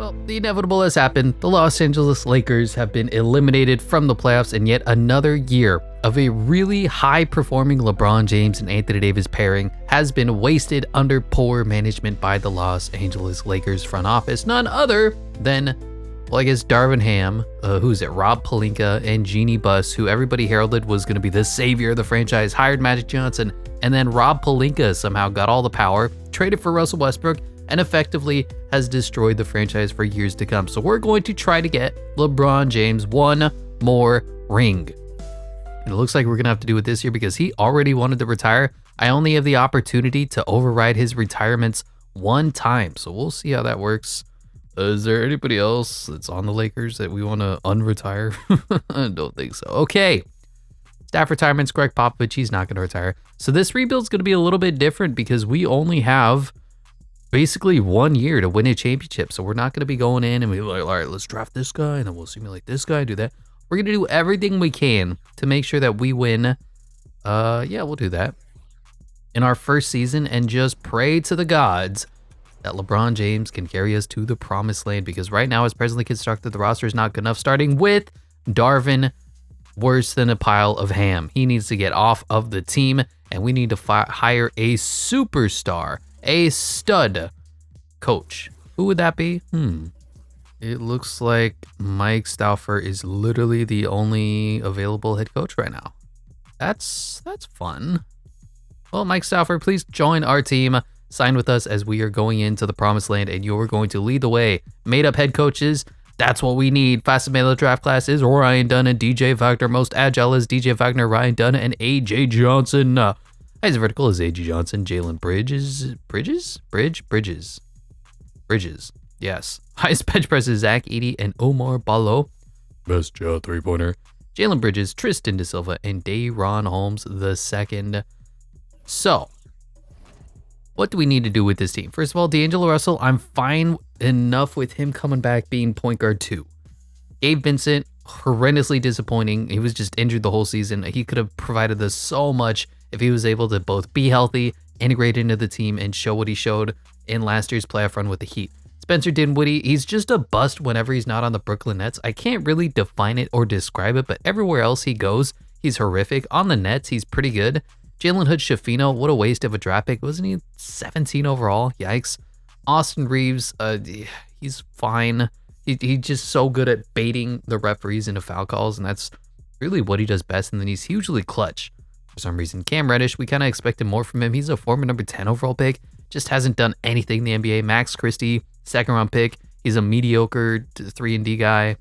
Well, the inevitable has happened. The Los Angeles Lakers have been eliminated from the playoffs, and yet another year of a really high-performing LeBron James and Anthony Davis pairing has been wasted under poor management by the Los Angeles Lakers front office. None other than, well, I guess Darvin Ham, who's it, Rob Pelinka, and Jeannie Buss, who everybody heralded was going to be the savior of the franchise, hired Magic Johnson, and then Rob Pelinka somehow got all the power, traded for Russell Westbrook, and effectively has destroyed the franchise for years to come. So we're going to try to get LeBron James one more ring. And it looks like we're going to have to do it this year because he already wanted to retire. I only have the opportunity to override his retirements one time. So we'll see how that works. Is there anybody else that's on the Lakers that we want to unretire? I don't think so. Okay. Staff retirements, Greg Popovich, he's not going to retire. So this rebuild is going to be a little bit different because we only have basically 1 year to win a championship. So we're not going to be going in and be like, all right, let's draft this guy and then we'll simulate this guy, do that. We're going to do everything we can to make sure that we win. Yeah, we'll do that in our first season and just pray to the gods that LeBron James can carry us to the promised land, because right now, as presently constructed, the roster is not good enough, starting with Darvin, worse than a pile of ham. He needs to get off of the team, and we need to hire a superstar, a stud coach. Who would that be? It looks like Mike Stauffer is literally the only available head coach right now. That's fun. Well, Mike Stauffer, please join our team. Sign with us as we are going into the promised land, and you're going to lead the way. Made up head coaches, that's what we need. Fastest man of the draft class is Ryan Dunn and DJ Wagner. Most agile is DJ Wagner, Ryan Dunn, and AJ Johnson. Highest vertical is AJ Johnson. Jalen Bridges. Yes. Highest bench press is Zach Edey and Omar Ballo. Best job three-pointer. Jalen Bridges, Tristan Da Silva, and Dayron Holmes II. So, what do we need to do with this team? First of all, D'Angelo Russell, I'm fine enough with him coming back being point guard 2. Gabe Vincent, horrendously disappointing. He was just injured the whole season. He could have provided us so much if he was able to both be healthy, integrate into the team, and show what he showed in last year's playoff run with the Heat. Spencer Dinwiddie, he's just a bust whenever he's not on the Brooklyn Nets. I can't really define it or describe it, but everywhere else he goes, he's horrific. On the Nets, he's pretty good. Jalen Hood-Schifino, what a waste of a draft pick. Wasn't he 17 overall? Yikes. Austin Reeves, he's fine. He's just so good at baiting the referees into foul calls, and that's really what he does best, and then he's hugely clutch for some reason. Cam Reddish, we kind of expected more from him. He's a former number 10 overall pick. Just hasn't done anything in the NBA. Max Christie, second-round pick. He's a mediocre 3-and-D guy.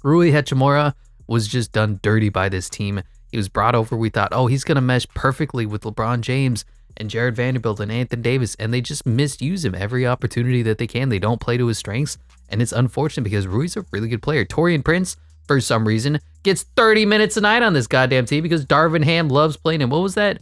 Rui Hachimura was just done dirty by this team. He was brought over. We thought, oh, he's going to mesh perfectly with LeBron James and Jared Vanderbilt and Anthony Davis, and they just misuse him every opportunity that they can. They don't play to his strengths, and it's unfortunate because Rui's a really good player. Taurean Prince, for some reason, gets 30 minutes a night on this goddamn team because Darvin Ham loves playing him. What was that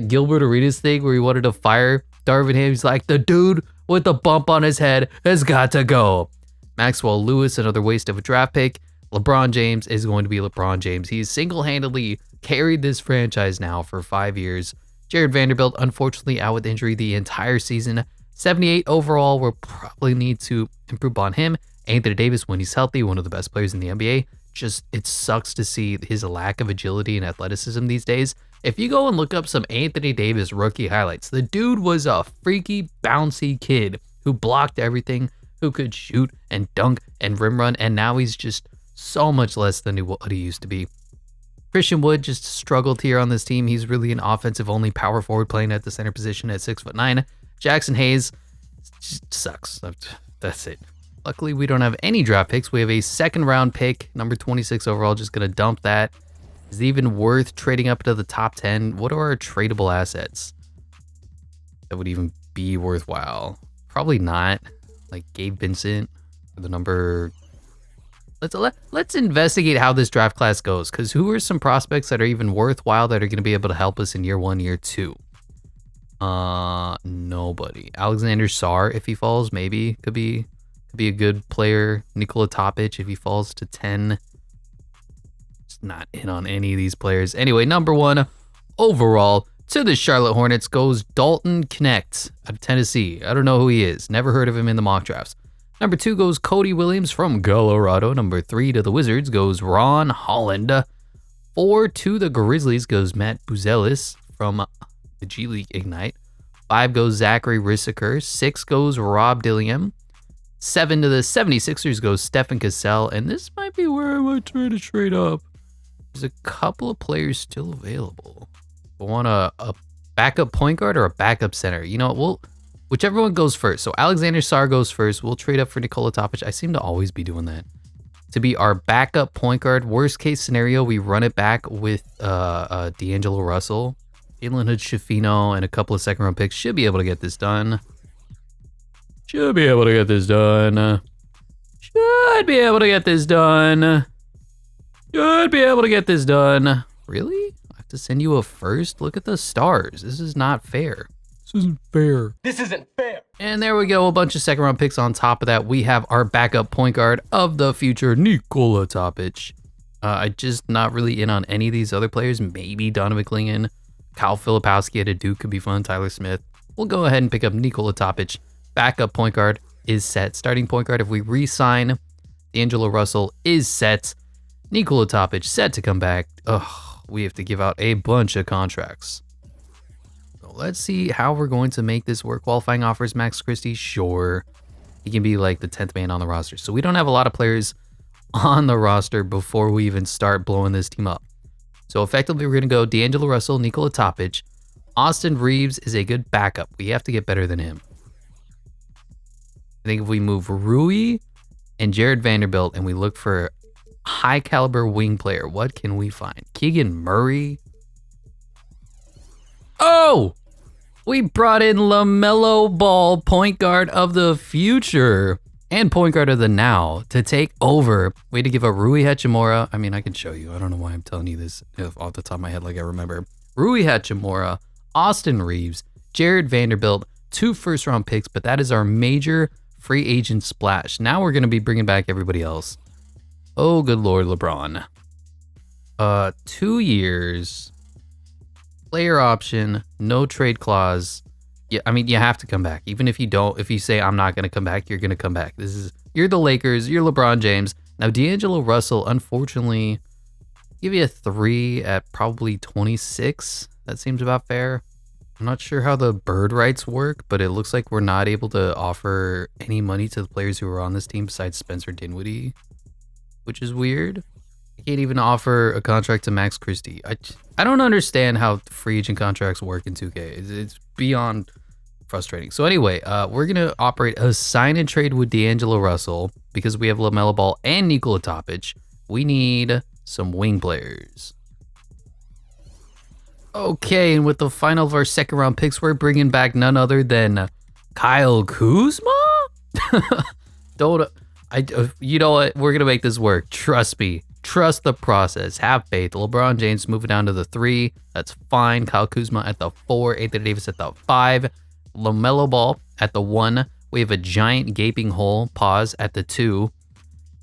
Gilbert Arenas thing where he wanted to fire Darvin Ham? He's like, the dude with the bump on his head has got to go. Maxwell Lewis, another waste of a draft pick. LeBron James is going to be LeBron James. He's single-handedly carried this franchise now for 5 years. Jared Vanderbilt, unfortunately, out with injury the entire season. 78 overall. We'll probably need to improve on him. Anthony Davis, when he's healthy, one of the best players in the NBA. Just, it sucks to see his lack of agility and athleticism these days. If you go and look up some Anthony Davis rookie highlights, the dude was a freaky, bouncy kid who blocked everything, who could shoot and dunk and rim run, and now he's just so much less than what he used to be. Christian Wood just struggled here on this team. He's really an offensive-only power forward playing at the center position at 6'9". Jackson Hayes just sucks. That's it. Luckily, we don't have any draft picks. We have a second-round pick, number 26 overall. Just going to dump that. Is it even worth trading up to the top 10? What are our tradable assets that would even be worthwhile? Probably not. Like Gabe Vincent, the number... Let's investigate how this draft class goes, because who are some prospects that are even worthwhile that are going to be able to help us in year 1, year 2? Nobody. Alexander Sarr, if he falls, maybe could be a good player. Nikola Topic, if he falls to 10. Just not in on any of these players. Anyway, number 1 overall to the Charlotte Hornets goes Dalton Knecht out of Tennessee. I don't know who he is. Never heard of him in the mock drafts. Number 2 goes Cody Williams from Colorado. Number 3 to the Wizards goes Ron Holland. 4 to the Grizzlies goes Matt Buzelis from the G League Ignite. 5 goes Zachary Rissaker. 6 goes Rob Dillingham. 7 to the 76ers goes Stephen Cassell. And this might be where I might try to trade up. There's a couple of players still available. I want a backup point guard or a backup center. You know, whichever one goes first. So Alexander Sarr goes first. We'll trade up for Nikola Topic. I seem to always be doing that. To be our backup point guard. Worst case scenario, we run it back with D'Angelo Russell. Jalen Hood-Schifino and a couple of second-round picks should be able to get this done. Should be able to get this done. Should be able to get this done. Should be able to get this done. Really? I have to send you a first? Look at the stars. This is not fair. This isn't fair. This isn't fair. And there we go. A bunch of second-round picks on top of that. We have our backup point guard of the future, Nikola Topic. I just not really in on any of these other players. Maybe Donovan McClingan. Kyle Filipowski at a Duke could be fun. Tyler Smith. We'll go ahead and pick up Nikola Topic. Backup point guard is set. Starting point guard, if we re-sign, D'Angelo Russell is set. Nikola Topic set to come back. Ugh, we have to give out a bunch of contracts. So let's see how we're going to make this work. Qualifying offers, Max Christie, sure. He can be like the 10th man on the roster. So we don't have a lot of players on the roster before we even start blowing this team up. So effectively, we're going to go D'Angelo Russell, Nikola Topic. Austin Reeves is a good backup. We have to get better than him. I think if we move Rui and Jared Vanderbilt and we look for high caliber wing player, what can we find? Keegan Murray. Oh, we brought in LaMelo Ball, point guard of the future and point guard of the now to take over. We had to give up Rui Hachimura. I mean, I can show you. I don't know why I'm telling you this off the top of my head like I remember. Rui Hachimura, Austin Reeves, Jared Vanderbilt, 2 first-round picks, but that is our major free agent splash. Now we're going to be bringing back everybody else. Oh, good Lord, LeBron. 2 years, player option, no trade clause. Yeah, I mean, you have to come back. Even if you don't, if you say, I'm not going to come back, you're going to come back. You're the Lakers, you're LeBron James. Now, D'Angelo Russell, unfortunately, give you a 3 at probably 26. That seems about fair. I'm not sure how the bird rights work, but it looks like we're not able to offer any money to the players who are on this team besides Spencer Dinwiddie, which is weird. I can't even offer a contract to Max Christie. I don't understand how free agent contracts work in 2K. It's beyond frustrating. So anyway, we're going to operate a sign and trade with D'Angelo Russell because we have LaMelo Ball and Nikola Topic. We need some wing players. Okay, and with the final of our second round picks, we're bringing back none other than Kyle Kuzma? You know what? We're going to make this work. Trust me. Trust the process. Have faith. LeBron James moving down to the 3. That's fine. Kyle Kuzma at the 4. Anthony Davis at the 5. LaMelo Ball at the 1. We have a giant gaping hole, pause, at the 2.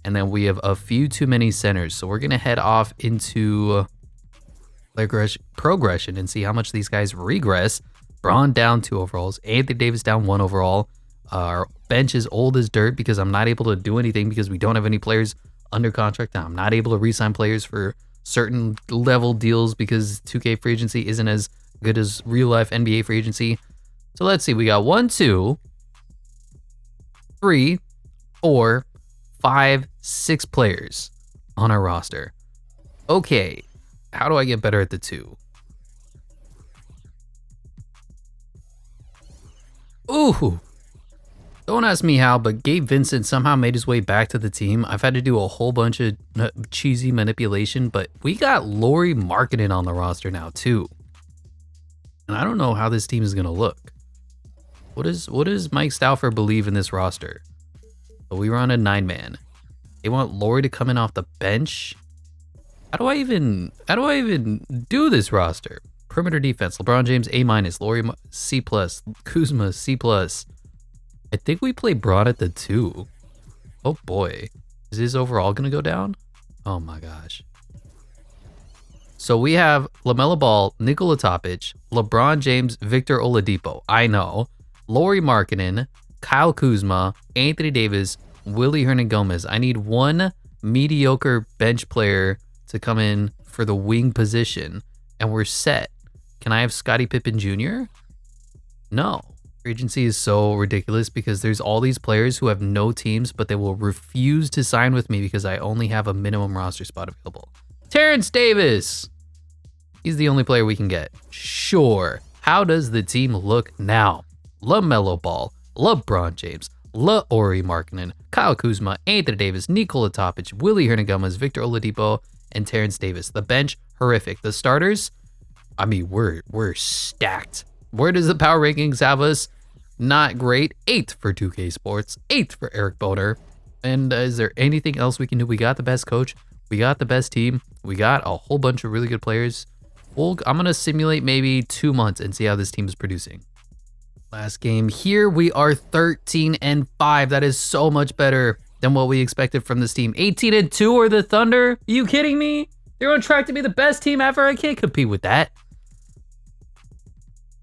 And then we have a few too many centers. So we're going to head off into progression and see how much these guys regress. Bron down 2 overalls. Anthony Davis down 1 overall. Our bench is old as dirt because I'm not able to do anything because we don't have any players under contract. Now I'm not able to re-sign players for certain level deals because 2K free agency isn't as good as real life NBA free agency. So let's see. We got 1, 2, 3, 4, 5, 6 players on our roster. Okay. How do I get better at the 2? Ooh. Don't ask me how, but Gabe Vincent somehow made his way back to the team. I've had to do a whole bunch of cheesy manipulation, but we got Lauri Markkanen on the roster now too. And I don't know how this team is going to look. What does Mike Stauffer believe in this roster? So we run a 9-man. They want Lauri to come in off the bench. How do I even do this roster? Perimeter defense, LeBron James A-, Lauri C+, Kuzma C+. I think we play Bron at the 2. Oh boy. Is his overall gonna go down? Oh my gosh. So we have LaMelo Ball, Nikola Topic, LeBron James, Victor Oladipo. I know. Lauri Markkanen, Kyle Kuzma, Anthony Davis, Willie Hernangomez. I need one mediocre bench player to come in for the wing position, and we're set. Can I have Scottie Pippen Jr.? No. Free agency is so ridiculous because there's all these players who have no teams, but they will refuse to sign with me because I only have a minimum roster spot available. Terrence Davis. He's the only player we can get. Sure. How does the team look now? LaMelo Ball, LeBron James, Lauri Markkanen, Kyle Kuzma, Anthony Davis, Nikola Topic, Willie Hernangomez, Victor Oladipo, and Terrence Davis. The bench, horrific. The starters, I mean, we're stacked. Where does the power rankings have us? Not great. 8th for 2K Sports, 8th for Eric Boner. And is there anything else we can do? We got the best coach. We got the best team. We got a whole bunch of really good players. I'm going to simulate maybe 2 months and see how this team is producing. Last game here, we are 13-5. That is so much better than what we expected from this team. 18-2 or the Thunder? Are you kidding me? They're on track to be the best team ever. I can't compete with that.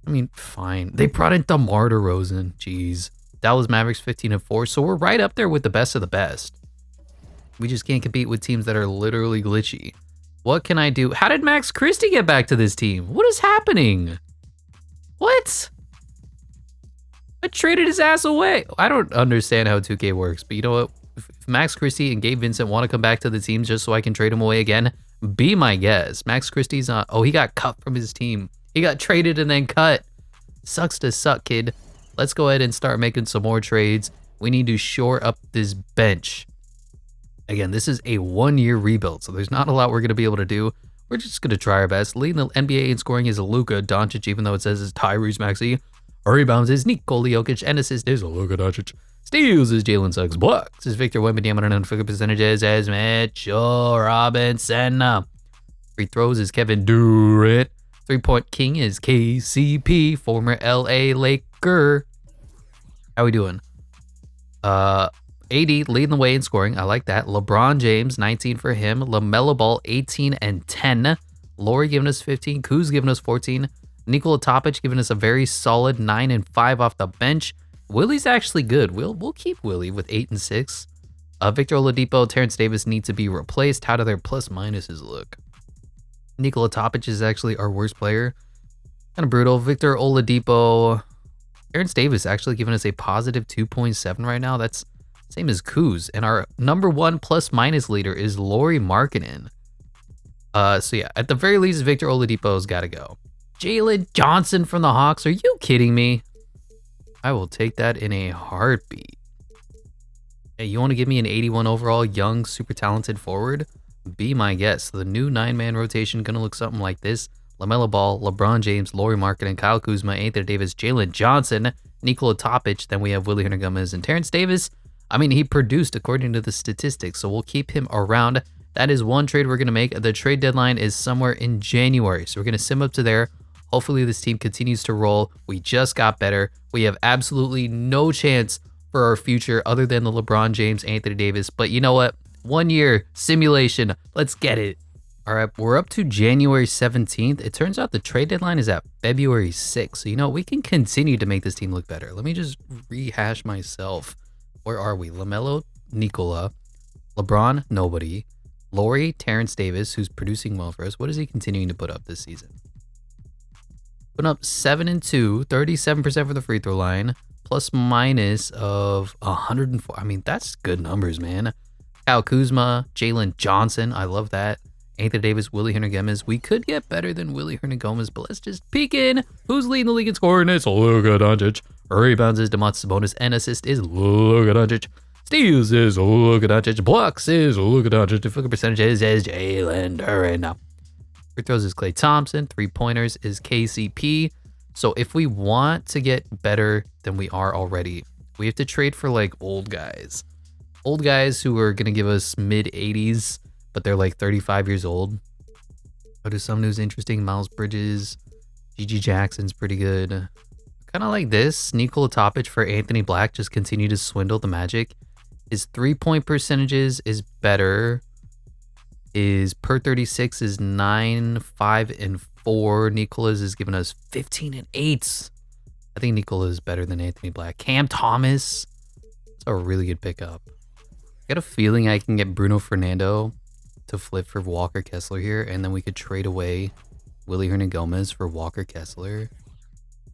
I mean, fine. They brought in DeMar DeRozan. Jeez. Dallas Mavericks 15-4. So we're right up there with the best of the best. We just can't compete with teams that are literally glitchy. What can I do? How did Max Christie get back to this team? What is happening? What? I traded his ass away. I don't understand how 2K works, but you know what? If Max Christie and Gabe Vincent want to come back to the team just so I can trade him away again, be my guest. Max Christie's not. Oh, he got cut from his team. He got traded and then cut. Sucks to suck, kid. Let's go ahead and start making some more trades. We need to shore up this bench. Again, this is a 1-year rebuild, so there's not a lot we're going to be able to do. We're just going to try our best. Leading the NBA in scoring is Luka Doncic, even though it says it's Tyrese Maxey. Rebounds is Nikola Jokic, and assist is Luka Doncic. Steals is Jalen Suggs. Blocks is Victor Wembanyama, and unfigured percentages as Mitchell Robinson. Free throws is Kevin Durant. 3-point king is KCP, former LA Laker. How we doing? AD leading the way in scoring. I like that. LeBron James, 19 for him. LaMelo Ball, 18 and 10. Lauri giving us 15. Kuz giving us 14. Nikola Topic giving us a very solid 9 and 5 off the bench. Willie's actually good. We'll keep Willie with 8 and 6. Victor Oladipo, Terrence Davis need to be replaced. How do their plus minuses look? Nikola Topic is actually our worst player. Kind of brutal. Victor Oladipo, Terrence Davis actually giving us a positive 2.7 right now. That's same as Kuz. And our number 1 plus minus leader is Lauri Markkanen. So yeah, at the very least, Victor Oladipo's got to go. Jalen Johnson from the Hawks. Are you kidding me? I will take that in a heartbeat. Hey, you want to give me an 81 overall, young, super talented forward? Be my guest. The new 9-man rotation going to look something like this. LaMelo Ball, LeBron James, Lauri Markkanen, Kyle Kuzma, Anthony Davis, Jalen Johnson, Nikola Topic. Then we have Willie Hernangomez and Terrence Davis. I mean, he produced according to the statistics, so we'll keep him around. That is one trade we're going to make. The trade deadline is somewhere in January, so we're going to sim up to there. Hopefully this team continues to roll. We just got better. We have absolutely no chance for our future other than the LeBron James, Anthony Davis. But you know what? 1 year simulation. Let's get it. All right, we're up to January 17th. It turns out the trade deadline is at February 6th. So, you know, we can continue to make this team look better. Let me just rehash myself. Where are we? LaMelo, Nikola, LeBron, nobody. Lauri, Terrence Davis, who's producing well for us. What is he continuing to put up this season? Putting up 7 and 2, 37% for the free throw line, plus minus of 104. I mean, that's good numbers, man. Kyle Kuzma, Jalen Johnson. I love that. Anthony Davis, Willie Hernangomez. We could get better than Willie Hernangomez, but let's just peek in. Who's leading the league in scoring? It's Luka Doncic. Rebounds is Domantas Sabonis, and assist is Luka Doncic. Steals is Luka Doncic. Blocks is Luka Doncic. Field percentages is Jalen Duren. Free throws is Klay Thompson. 3-pointers is KCP. So if we want to get better than we are already, we have to trade for like old guys. Old guys who are going to give us mid-80s, but they're like 35 years old. What is some news interesting? Miles Bridges. GG Jackson's pretty good. Kind of like this. Nikola Topic for Anthony Black. Just continue to swindle the Magic. His 3-point percentages is better. His per 36 is 9, 5, and 4. Nikola's is giving us 15 and 8. I think Nikola is better than Anthony Black. Cam Thomas. That's a really good pickup. I got a feeling I can get Bruno Fernando to flip for Walker Kessler here, and then we could trade away Willy Hernangomez for Walker Kessler.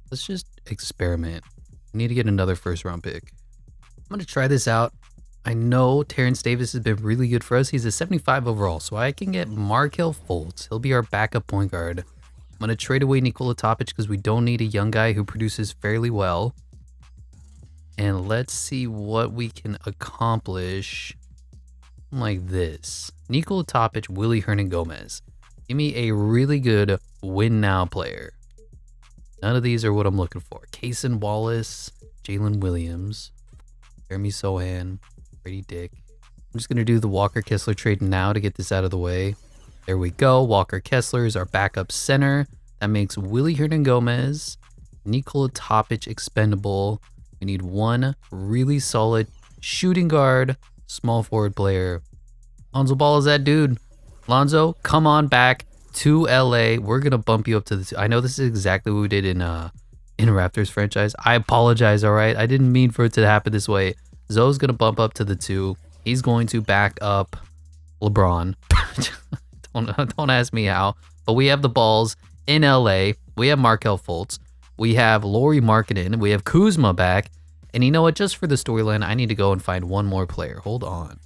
Let's just experiment. I need to get another first-round pick. I'm going to try this out. I know Terrence Davis has been really good for us. He's a 75 overall, so I can get Markelle Fultz. He'll be our backup point guard. I'm going to trade away Nikola Topic because we don't need a young guy who produces fairly well. And let's see what we can accomplish like this. Nikola Topic, Willy Hernangomez. Give me a really good win-now player. None of these are what I'm looking for. Cason Wallace, Jalen Williams, Jeremy Sohan, Brady Dick. I'm just going to do the Walker Kessler trade now to get this out of the way. There we go. Walker Kessler is our backup center. That makes Willy Hernangomez, Nikola Topic expendable. We need one really solid shooting guard, small forward player. Lonzo Ball is that dude. Lonzo, come on back to LA. We're going to bump you up to the... I know this is exactly what we did in Raptors franchise. I apologize, all right? I didn't mean for it to happen this way. Zoe's going to bump up to the 2. He's going to back up LeBron. Don't ask me how. But we have the balls in LA. We have Markelle Fultz. We have Lauri Markkanen. We have Kuzma back. And you know what? Just for the storyline, I need to go and find one more player. Hold on.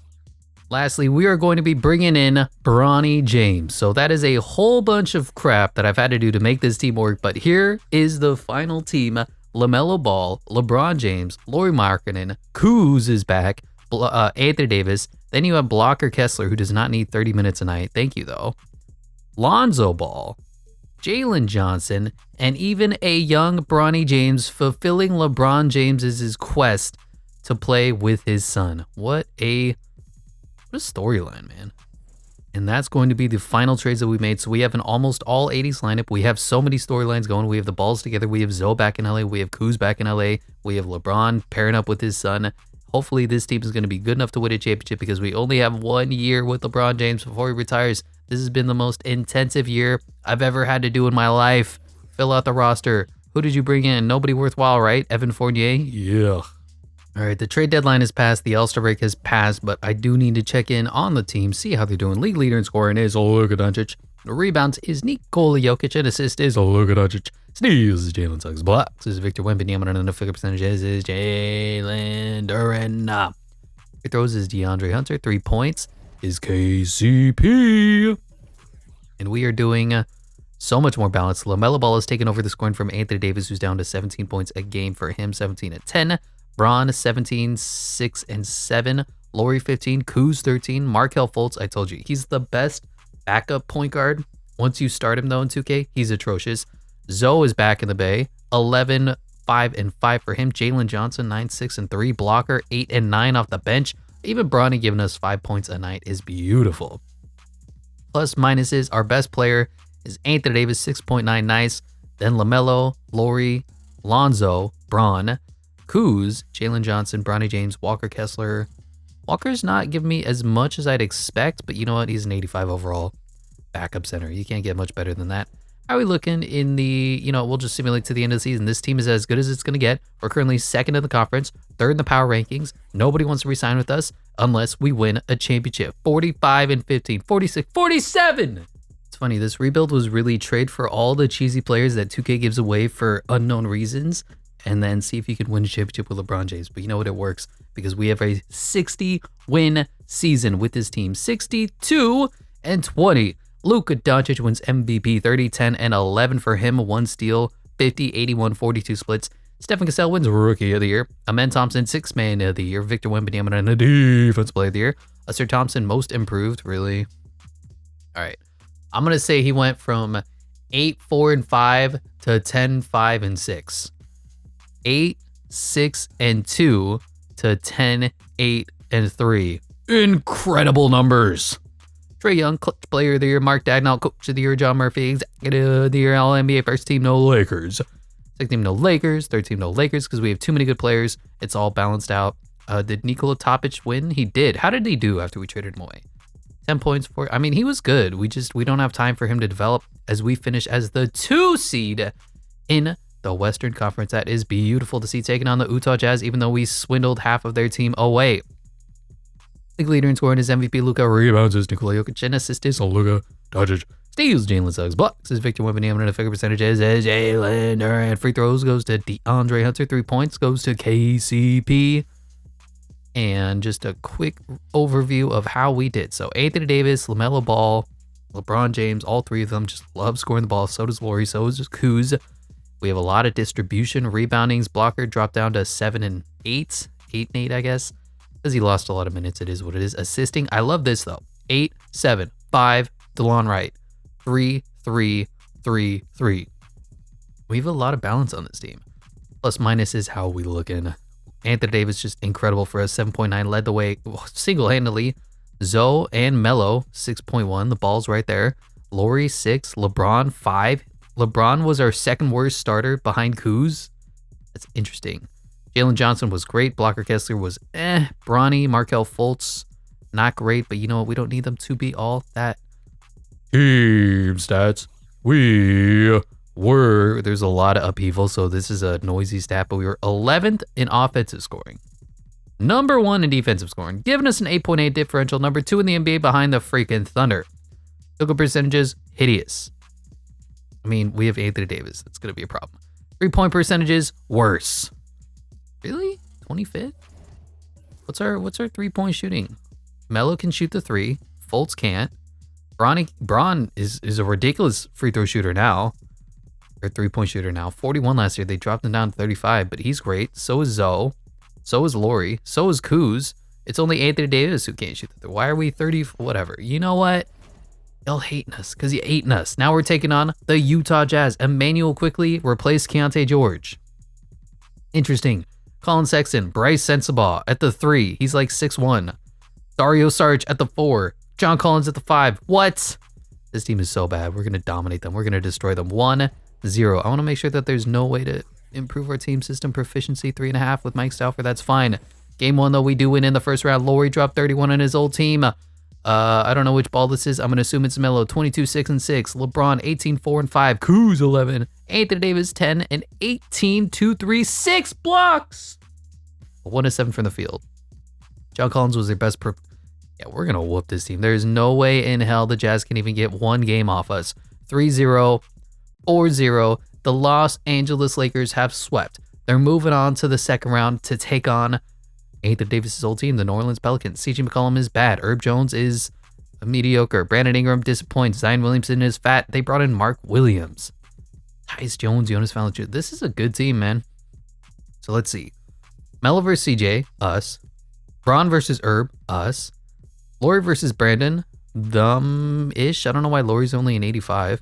Lastly, we are going to be bringing in Bronny James. So that is a whole bunch of crap that I've had to do to make this team work. But here is the final team. LaMelo Ball, LeBron James, Lauri Markkanen, Kuz is back, Anthony Davis. Then you have Blocker Kessler, who does not need 30 minutes a night. Thank you, though. Lonzo Ball, Jalen Johnson, and even a young Bronny James fulfilling LeBron James's quest to play with his son. What a storyline, man. And that's going to be the final trades that we made. So we have an almost all 80s lineup. We have so many storylines going. We have the balls together. We have Zoe back in LA. We have Kuz back in LA. We have LeBron pairing up with his son. Hopefully this team is going to be good enough to win a championship because we only have 1 year with LeBron James before he retires. This has been the most intensive year I've ever had to do in my life. Fill out the roster. Who did you bring in? Nobody worthwhile, right? Evan Fournier? Yeah. All right, the trade deadline has passed. The All-Star break has passed, but I do need to check in on the team, see how they're doing. League leader in scoring is Luka Doncic. The rebounds is Nikola Jokic, and assist is Luka Doncic. Steals is Jalen Suggs. Blocks is Victor Wembanyama, and the figure percentages is Jalen Duren. Free throws is DeAndre Hunter. 3 points is KCP. And we are doing so much more balance. LaMelo Ball has taken over the scoring from Anthony Davis, who's down to 17 points a game for him, 17 at 10. Bron 17, 6 and 7. Lauri 15, Kuz 13. Markelle Fultz, I told you, he's the best backup point guard. Once you start him though in 2K, he's atrocious. Zoe is back in the Bay. 11, 5 and 5 for him. Jalen Johnson 9, 6 and 3. Blocker 8 and 9 off the bench. Even Bronny giving us 5 points a night is beautiful. Plus minuses, our best player is Anthony Davis, 6.9 nice. Then LaMelo, Lauri, Lonzo, Bron, Kuz, Jalen Johnson, Bronny James, Walker Kessler. Walker's not giving me as much as I'd expect, but you know what? He's an 85 overall backup center. You can't get much better than that. How are we looking in the, we'll just simulate to the end of the season. This team is as good as it's going to get. We're currently second in the conference, third in the power rankings. Nobody wants to resign with us unless we win a championship. 45 and 15, 46, 47. It's funny. This rebuild was really trade for all the cheesy players that 2K gives away for unknown reasons, and then see if you can win a championship with LeBron James. But you know what? It works because we have a 60-win season with this team. 62 and 20. Luka Doncic wins MVP, 30, 10, and 11 for him. 1 steal, 50, 81, 42 splits. Stephen Cassell wins Rookie of the Year. Amen Thompson, 6th Man of the Year. Victor Wembanyama, and a Defensive Player of the Year. Usher Thompson, Most Improved, really. All right. I'm going to say he went from 8, 4, and 5 to 10, 5, and 6. 8, 6, and 2 to 10, 8, and 3. Incredible numbers. Trae Young, Clutch Player of the Year. Mark Dagnall, Coach of the Year. John Murphy, Executive of the Year. All-NBA, First Team, no Lakers. Second Team, no Lakers. Third Team, no Lakers, because we have too many good players. It's all balanced out. Did Nikola Topic win? He did. How did he do after we traded him away? 10 points for... I mean, he was good. We don't have time for him to develop as we finish as the 2 seed in the Western Conference. That is beautiful to see, taking on the Utah Jazz, even though we swindled half of their team away. League leader in scoring is MVP Luka. Rebounds is Nikola Jokic. And assists is Luka Doncic. Steals Jalen Suggs. Blocks is Victor Wembanyama. And the figure percentages is Jalen Durant. Free throws goes to DeAndre Hunter. 3 points goes to KCP. And just a quick overview of how we did. So Anthony Davis, LaMelo Ball, LeBron James, all three of them just love scoring the ball. So does Laurie. So does Kuz. We have a lot of distribution. Reboundings, blocker dropped down to 7 and 8. 8 and 8, I guess. Because he lost a lot of minutes. It is what it is. Assisting. I love this, though. 8, 7, 5, DeLon Wright. 3, 3, 3, 3. We have a lot of balance on this team. Plus minus is how we looking. Anthony Davis just incredible for us. 7.9 led the way single-handedly. Zoe and Melo 6.1. The ball's right there. Laurie 6. LeBron 5. LeBron was our second worst starter behind Kuz. That's interesting. Jalen Johnson was great. Blocker Kessler was Bronny, Markelle Fultz, not great, but you know what? We don't need them to be all that. Team stats. There's a lot of upheaval, so this is a noisy stat, but we were 11th in offensive scoring. Number 1 in defensive scoring, giving us an 8.8 differential. Number 2 in the NBA behind the freaking Thunder. Field goal percentages, hideous. I mean, we have Anthony Davis. That's going to be a problem. 3-point percentages, worse. Really? 25th? What's our 3-point shooting? Melo can shoot the 3. Fultz can't. Bron is a ridiculous free throw shooter now. Or 3-point shooter now. 41 last year. They dropped him down to 35, but he's great. So is Zoe. So is Laurie. So is Kuz. It's only Anthony Davis who can't shoot the 3. Why are we 30? Whatever. You know what? Y'all hating us because you hating us. Now we're taking on the Utah Jazz. Emmanuel quickly replaced Keontae George. Interesting. Colin Sexton, Bryce Sensabaugh at the 3. He's like 6'1". Dario Saric at the 4. John Collins at the 5. What? This team is so bad. We're going to dominate them. We're going to destroy them. 1-0. I want to make sure that there's no way to improve our team system proficiency. 3.5 with Mike Stauffer. That's fine. Game 1, though, we do win in the first round. Laurie dropped 31 on his old team. I don't know which ball this is. I'm going to assume it's Melo. 22, 6, and 6. LeBron, 18, 4, and 5. Kuz, 11. Anthony Davis, 10, and 18, 2, 3, 6 blocks. 1-7 from the field. John Collins was their best. Yeah, we're going to whoop this team. There's no way in hell the Jazz can even get one game off us. 3-0, 4-0. The Los Angeles Lakers have swept. They're moving on to the second round to take on Anthony Davis' old team, the New Orleans Pelicans. CJ McCollum is bad. Herb Jones is mediocre. Brandon Ingram disappoints. Zion Williamson is fat. They brought in Mark Williams. Tyus Jones, Jonas Valanciunas. This is a good team, man. So let's see. Melo versus CJ, us. Bron versus Herb, us. Laurie versus Brandon, dumb-ish. I don't know why Laurie's only an 85.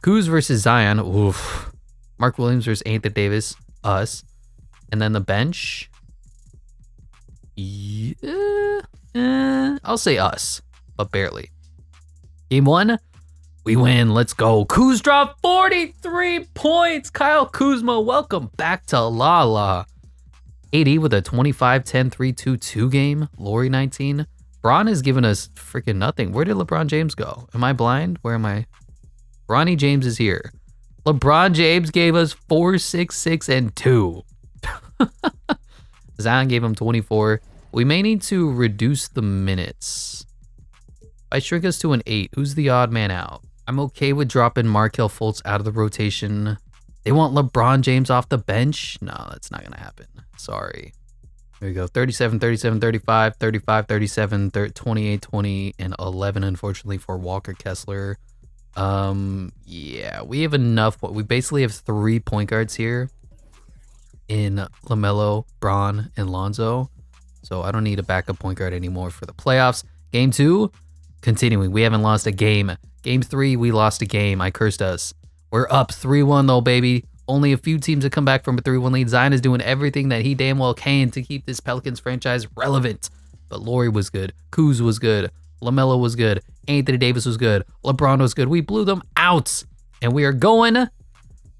Kuz versus Zion, oof. Mark Williams versus Anthony Davis, us. And then the bench, yeah, I'll say us, but barely. Game 1, we win. Let's go. Kuz dropped 43 points. Kyle Kuzma, welcome back to LaLa. AD with a 25, 10, 3, 2, 2 game. Laurie 19. Bron has given us freaking nothing. Where did LeBron James go? Am I blind? Where am I? Bronny James is here. LeBron James gave us 4, 6, 6, and 2. Zion gave him 24. We may need to reduce the minutes. I shrink us to an 8. Who's the odd man out? I'm okay with dropping Markelle Fultz out of the rotation. They want LeBron James off the bench? No, that's not going to happen. Sorry. There we go. 37, 37, 35, 35, 37, 28, 20, and 11, unfortunately, for Walker Kessler. Yeah, we have enough. We basically have 3 point guards here in LaMelo, Bron, and Lonzo. So I don't need a backup point guard anymore for the playoffs. Game 2, continuing. We haven't lost a game. Game 3, we lost a game. I cursed us. We're up 3-1 though, baby. Only a few teams have come back from a 3-1 lead. Zion is doing everything that he damn well can to keep this Pelicans franchise relevant. But Laurie was good. Kuz was good. LaMelo was good. Anthony Davis was good. LeBron was good. We blew them out. And we are going to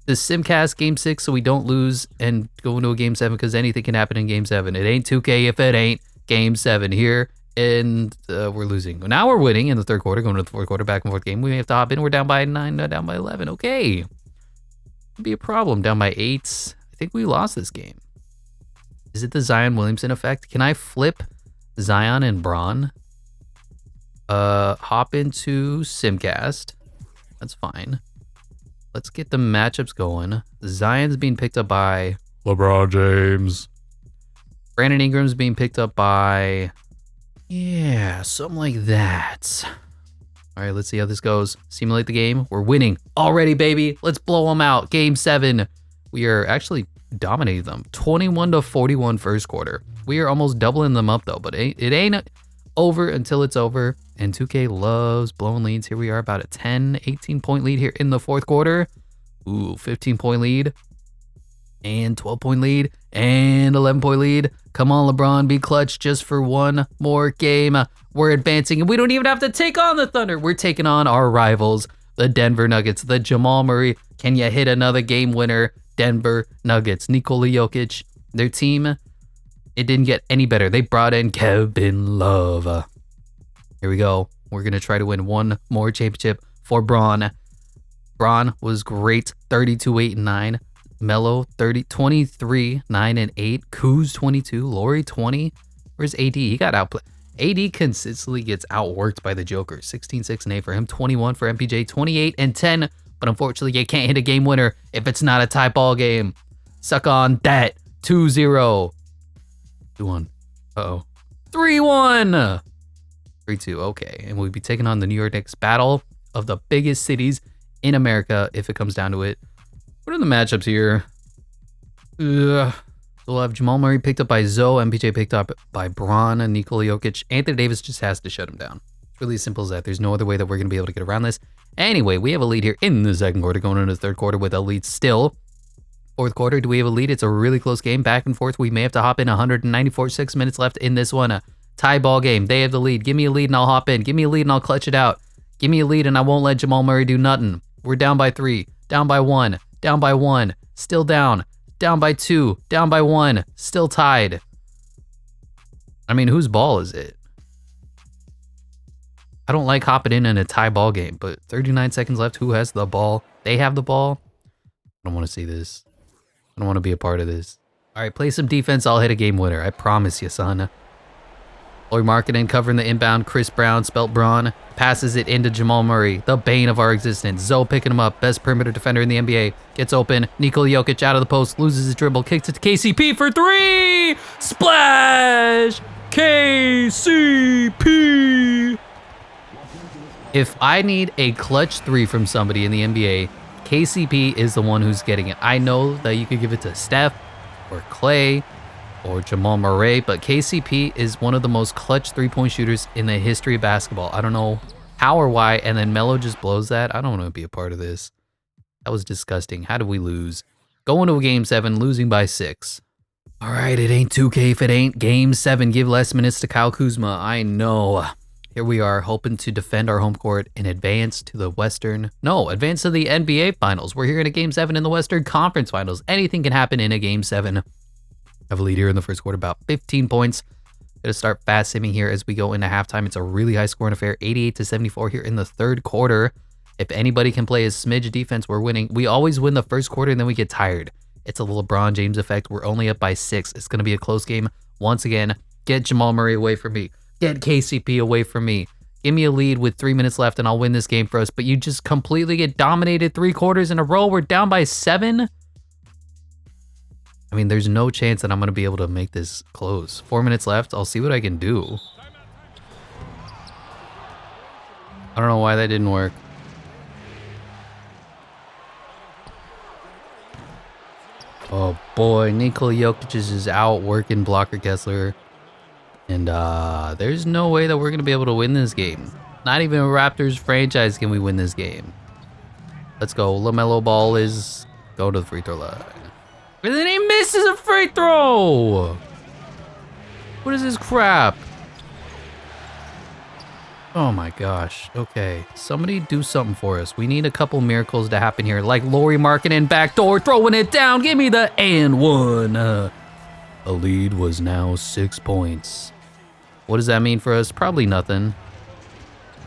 Simcast Game 6 so we don't lose and go into a Game 7 because anything can happen in Game 7. It ain't 2K if it ain't Game 7 here. And we're losing. Now we're winning in the third quarter, going to the fourth quarter, back and forth game. We may have to hop in. We're down by 9, down by 11. Okay. could be a problem. Down by 8. I think we lost this game. Is it the Zion Williamson effect? Can I flip Zion and Bron? Hop into Simcast. That's fine. Let's get the matchups going. Zion's being picked up by LeBron James. Brandon Ingram's being picked up by... yeah, something like that. All right, let's see how this goes. Simulate the game. We're winning already, baby. Let's blow them out. Game 7. We are actually dominating them. 21-41 first quarter. We are almost doubling them up, though, but it ain't over until it's over. And 2K loves blowing leads. Here we are, about a 10, 18-point lead here in the fourth quarter. Ooh, 15-point lead. And 12-point lead. And 11-point lead. Come on, LeBron, be clutch just for one more game. We're advancing, and we don't even have to take on the Thunder. We're taking on our rivals, the Denver Nuggets, the Jamal Murray. Can you hit another game winner? Denver Nuggets. Nikola Jokic, their team, it didn't get any better. They brought in Kevin Love. Here we go. We're going to try to win one more championship for Bron. Bron was great, 32, 8, and 9. Melo 23, 9, and 8. Kuz 22, Laurie 20. Where's AD? He got outplayed. AD consistently gets outworked by the Joker. 16, 6, and 8 for him. 21 for MPJ. 28 and 10. But unfortunately, you can't hit a game winner if it's not a tie ball game. Suck on that. 2-0. 2-1. Uh-oh. 3-1. 3-2. Okay. And we'll be taking on the New York Knicks. Battle of the biggest cities in America if it comes down to it. What are the matchups here? So we'll have Jamal Murray picked up by Zoe, MPJ picked up by Bron, and Nikola Jokic. Anthony Davis just has to shut him down. It's really as simple as that. There's no other way that we're going to be able to get around this. Anyway, we have a lead here in the second quarter, going into the third quarter with a lead still. Fourth quarter, do we have a lead? It's a really close game, back and forth. We may have to hop in 194, 6 minutes left in this one. A tie ball game. They have the lead. Give me a lead and I'll hop in. Give me a lead and I'll clutch it out. Give me a lead and I won't let Jamal Murray do nothing. We're down by 3, down by 1. Down by 1, still down. Down by 2, down by 1, still tied. I mean, whose ball is it? I don't like hopping in a tie ball game, but 39 seconds left. Who has the ball? They have the ball. I don't want to see this. I don't want to be a part of this. All right, play some defense. I'll hit a game winner. I promise you, son. Laurie Markkinen covering the inbound. Chris Brown, spelt Bron, passes it into Jamal Murray, the bane of our existence. Zoe picking him up, best perimeter defender in the NBA. Gets open. Nikola Jokic out of the post, loses his dribble, kicks it to KCP for 3. Splash! KCP! If I need a clutch 3 from somebody in the NBA, KCP is the one who's getting it. I know that you could give it to Steph or Clay or Jamal Murray, but KCP is one of the most clutch 3-point shooters in the history of basketball. I don't know how or why, and then Melo just blows that. I don't want to be a part of this. That was disgusting. How did we lose? Going to a game 7, losing by 6. All right, it ain't 2K if it ain't game 7. Give less minutes to Kyle Kuzma. I know. Here we are, hoping to defend our home court and advance to the advance to the NBA Finals. We're here in a game 7 in the Western Conference Finals. Anything can happen in a game 7. Have a lead here in the first quarter, about 15 points. Gonna start fast simming here as we go into halftime. It's a really high scoring affair, 88-74 here in the third quarter. If anybody can play a smidge defense, we're winning. We always win the first quarter and then we get tired. It's a LeBron James effect. We're only up by 6. It's gonna be a close game once again. Get Jamal Murray away from me. Get KCP away from me. Give me a lead with 3 minutes left and I'll win this game for us. But you just completely get dominated 3 quarters in a row. We're down by 7. I mean, there's no chance that I'm going to be able to make this close. 4 minutes left. I'll see what I can do. I don't know why that didn't work. Oh boy, Nikola Jokic is out working blocker Kessler. And there's no way that we're going to be able to win this game. Not even a Raptors franchise can we win this game. Let's go. LaMelo Ball is go to the free throw line. And then he misses a free throw. What is this crap? Oh my gosh. Okay. Somebody do something for us. We need a couple miracles to happen here. Like Laurie Markkinen backdoor, throwing it down. Give me the and one. The lead was now 6 points. What does that mean for us? Probably nothing.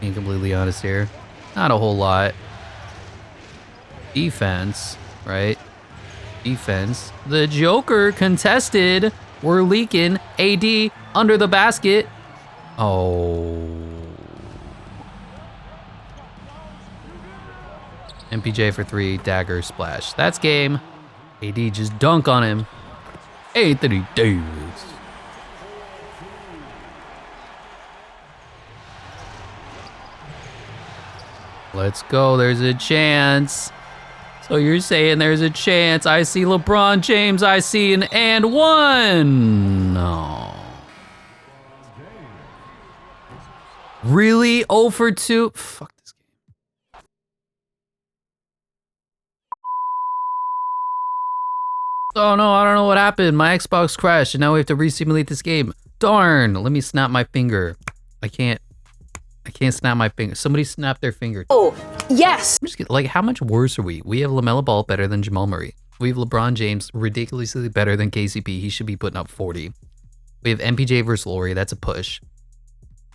Being completely honest here. Not a whole lot. Defense. right? Defense. The Joker contested. We're leaking. AD under the basket. Oh. MPJ for 3, dagger, splash. That's game. AD just dunk on him. Anthony Davis. Let's go, there's a chance. So you're saying there's a chance. I see LeBron James, I see an and one. No. Really? 0 for 2? Fuck this game. Oh no, I don't know what happened. My Xbox crashed and now we have to re-simulate this game. Darn, let me snap my finger. I can't snap my finger. Somebody snap their finger. Oh, yes. I'm just kidding. Like, how much worse are we? We have LaMelo Ball better than Jamal Murray. We have LeBron James ridiculously better than KCP. He should be putting up 40. We have MPJ versus Laurie. That's a push.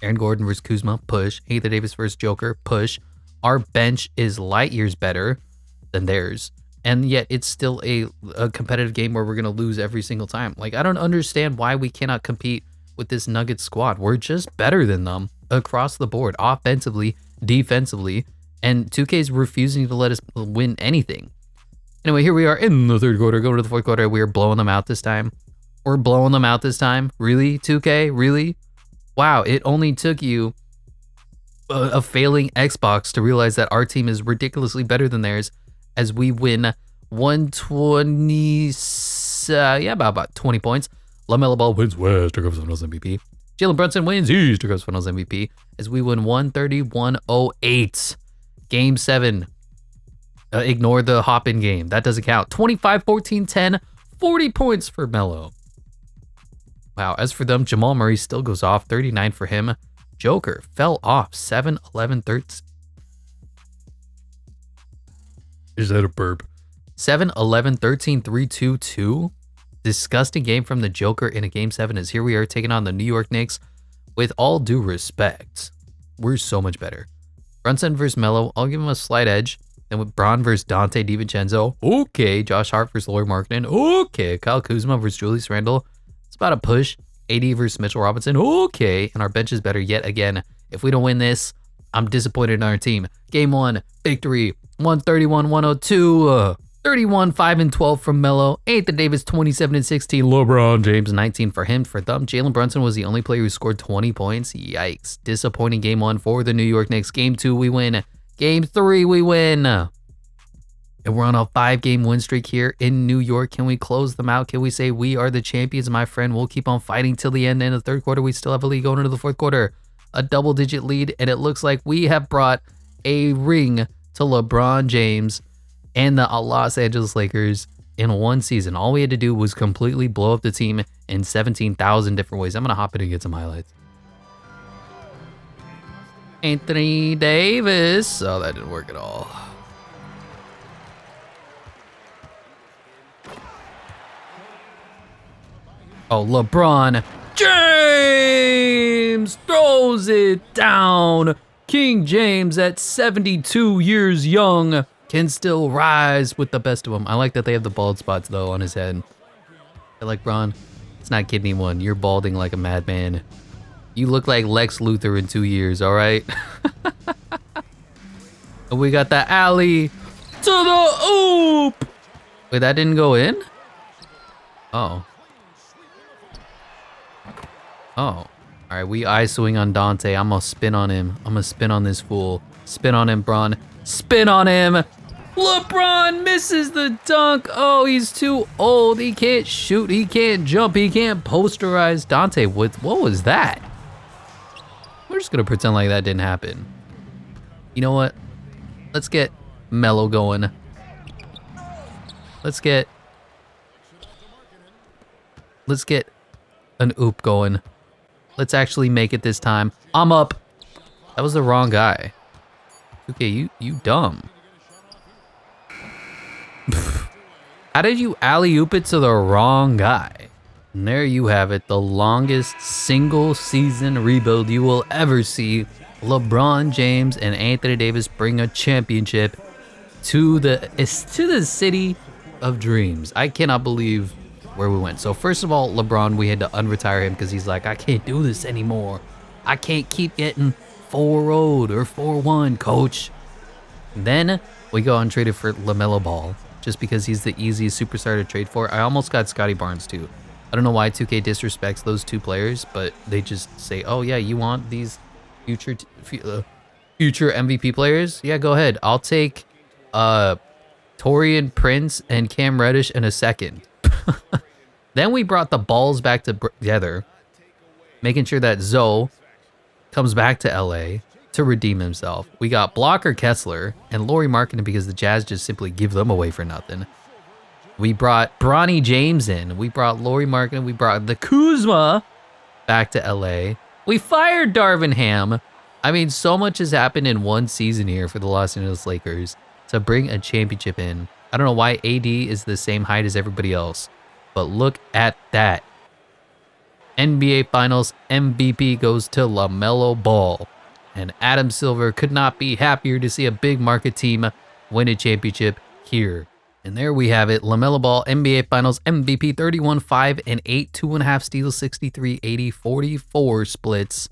Aaron Gordon versus Kuzma. Push. Anthony Davis versus Joker. Push. Our bench is light years better than theirs. And yet it's still a competitive game where we're going to lose every single time. Like, I don't understand why we cannot compete with this Nuggets squad. We're just better than them across the board, offensively, defensively, and 2K's refusing to let us win anything. Anyway, here we are in the third quarter, going to the fourth quarter. We are blowing them out this time. We're blowing them out this time. Really, 2K? Really? Wow, it only took you a failing Xbox to realize that our team is ridiculously better than theirs as we win 120, about 20 points. LaMelo Ball wins West, Conference Finals MVP. Jalen Brunson wins East, Conference Finals MVP, as we win 130-108. Game 7. Ignore the hop-in game. That doesn't count. 25, 14, 10, 40 points for Melo. Wow, as for them, Jamal Murray still goes off. 39 for him. Joker fell off. 7, 11, 13. Is that a burp? 7, 11, 13, 3, 2, 2. Disgusting game from the Joker in a game 7 as here we are taking on the New York Knicks. With all due respect, we're so much better. Brunson versus Melo, I'll give him a slight edge. Then with Bron versus Dante DiVincenzo, okay. Josh Hart versus Lauri Markkanen, okay. Kyle Kuzma versus Julius Randle, it's about a push. AD versus Mitchell Robinson, okay. And our bench is better yet again. If we don't win this, I'm disappointed in our team. Game 1, victory, 131-102. 31, 5, and 12 from Melo. Anthony Davis, 27 and 16. LeBron James, 19 for him. For them, Jalen Brunson was the only player who scored 20 points. Yikes. Disappointing game 1 for the New York Knicks. Game 2, we win. Game 3, we win. And we're on a 5-game win streak here in New York. Can we close them out? Can we say we are the champions, my friend? We'll keep on fighting till the end. In the third quarter, we still have a lead going into the fourth quarter. A double-digit lead, and it looks like we have brought a ring to LeBron James and the Los Angeles Lakers in one season. All we had to do was completely blow up the team in 17,000 different ways. I'm going to hop in and get some highlights. Anthony Davis. Oh, that didn't work at all. Oh, LeBron James throws it down. King James at 72 years young can still rise with the best of them. I like that they have the bald spots, though, on his head. I like Bron. It's not kidding anyone. You're balding like a madman. You look like Lex Luthor in 2 years, all right? And we got the alley to the oop. Wait, that didn't go in? Oh. Oh. All right, we eye-swing on Dante. I'm going to spin on him. I'm going to spin on this fool. Spin on him, Bron. Spin on him. LeBron misses the dunk. Oh, he's too old. He can't shoot. He can't jump. He can't posterize. Dante, what was that? We're just going to pretend like that didn't happen. You know what? Let's get Melo going. Let's get an oop going. Let's actually make it this time. I'm up. That was the wrong guy. Okay, you dumb. How did you alley-oop it to the wrong guy? And there you have it, the longest single season rebuild you will ever see. LeBron James and Anthony Davis bring a championship to the city of dreams. I cannot believe where we went. So first of all, LeBron, we had to unretire him because he's like, I can't do this anymore. I can't keep getting 4-0'd or 4-1, coach. Then we go untraded for LaMelo Ball just because he's the easiest superstar to trade for. I almost got Scotty Barnes too. I don't know why 2K disrespects those two players, but they just say, oh yeah, you want these future MVP players? Yeah, go ahead. I'll take Torian Prince and Cam Reddish in a second. Then we brought the balls back together, making sure that Zoe comes back to LA to redeem himself. We got Blocker Kessler and Lauri Markkanen because the Jazz just simply give them away for nothing. We brought Bronny James in. We brought Lauri Markkanen. We brought the Kuzma back to LA. We fired Darvin Ham. I mean, so much has happened in one season here for the Los Angeles Lakers to bring a championship in. I don't know why AD is the same height as everybody else, but look at that. NBA Finals MVP goes to LaMelo Ball. And Adam Silver could not be happier to see a big market team win a championship here. And there we have it. LaMelo Ball, NBA Finals MVP, 31, 5, and 8, 2.5 steals, 63, 80, 44 splits.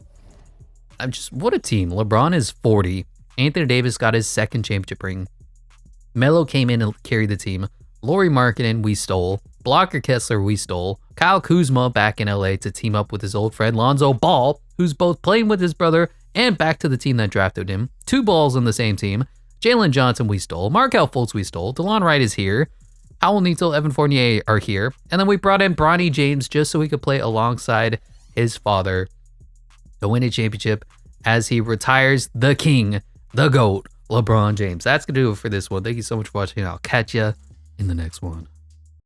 What a team. LeBron is 40. Anthony Davis got his second championship ring. Melo came in and carried the team. Lauri Markkanen, we stole. Blocker Kessler, we stole. Kyle Kuzma back in LA to team up with his old friend Lonzo Ball, who's both playing with his brother and back to the team that drafted him. 2 balls on the same team. Jalen Johnson, we stole. Markelle Fultz, we stole. DeLon Wright is here. Howell Neal, Evan Fournier are here. And then we brought in Bronny James just so he could play alongside his father to win a championship as he retires the king, the GOAT, LeBron James. That's going to do it for this one. Thank you so much for watching. I'll catch you in the next one.